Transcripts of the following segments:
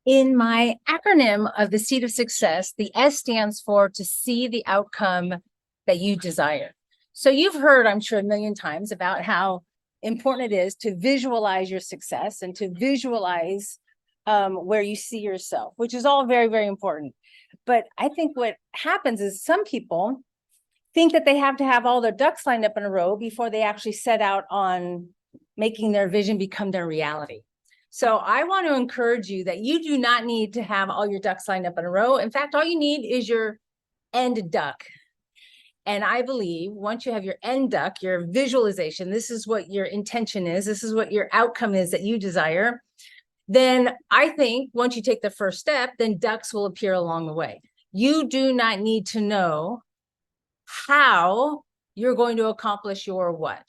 In my acronym of the seed of success, the S stands for to see the outcome that you desire. So you've heard, I'm sure, a million times about how important it is to visualize your success and to visualize where you see yourself, which is all very, very important. But I think what happens is some people think that they have to have all their ducks lined up in a row before they actually set out on making their vision become their reality. So I want to encourage you that you do not need to have all your ducks lined up in a row. In fact, all you need is your end duck. And I believe once you have your end duck, your visualization, this is what your intention is, this is what your outcome is that you desire, then I think once you take the first step, then ducks will appear along the way. You do not need to know how you're going to accomplish your what.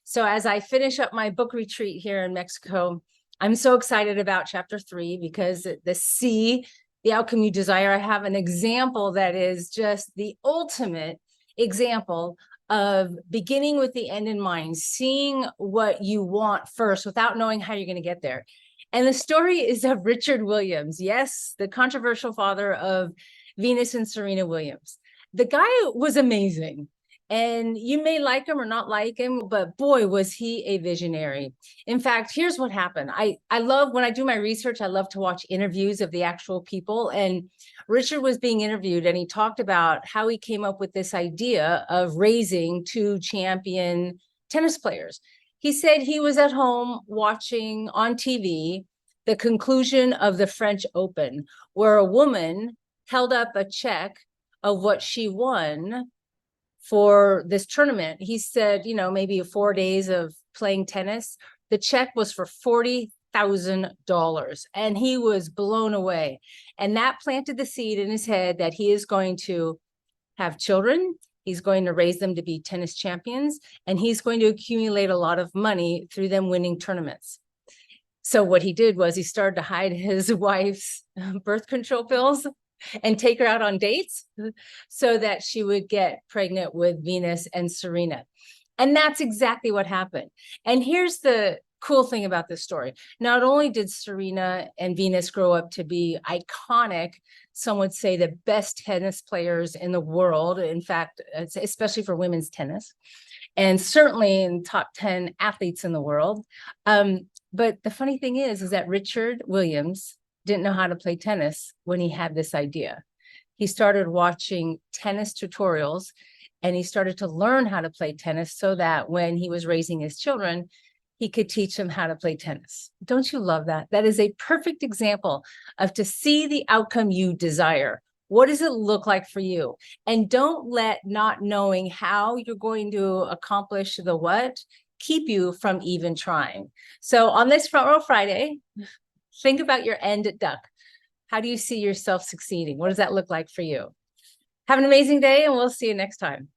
So as I finish up my book retreat here in Mexico, I'm so excited about chapter 3 because the C, the outcome you desire, I have an example that is just the ultimate example of beginning with the end in mind, seeing what you want first without knowing how you're going to get there. And the story is of Richard Williams. Yes, the controversial father of Venus and Serena Williams. The guy was amazing. And you may like him or not like him, but boy, was he a visionary. In fact, here's what happened. I love, when I do my research, I love to watch interviews of the actual people. And Richard was being interviewed and he talked about how he came up with this idea of raising 2 champion tennis players. He said he was at home watching on TV the conclusion of the French Open, where a woman held up a check of what she won for this tournament. He said, you know, maybe 4 days of playing tennis. The check was for $40,000 and he was blown away. And that planted the seed in his head that he is going to have children. He's going to raise them to be tennis champions, and he's going to accumulate a lot of money through them winning tournaments. So what he did was he started to hide his wife's birth control pills and take her out on dates so that she would get pregnant with Venus and Serena. And that's exactly what happened. And here's the cool thing about this story. Not only did Serena and Venus grow up to be iconic, some would say the best tennis players in the world, in fact, especially for women's tennis, and certainly in top 10 athletes in the world. But the funny thing is that Richard Williams didn't know how to play tennis when he had this idea. He started watching tennis tutorials and he started to learn how to play tennis so that when he was raising his children, he could teach them how to play tennis. Don't you love that? That is a perfect example of to see the outcome you desire. What does it look like for you? And don't let not knowing how you're going to accomplish the what keep you from even trying. So on this Front Row Friday, think about your end duck. How do you see yourself succeeding? What does that look like for you? Have an amazing day, and we'll see you next time.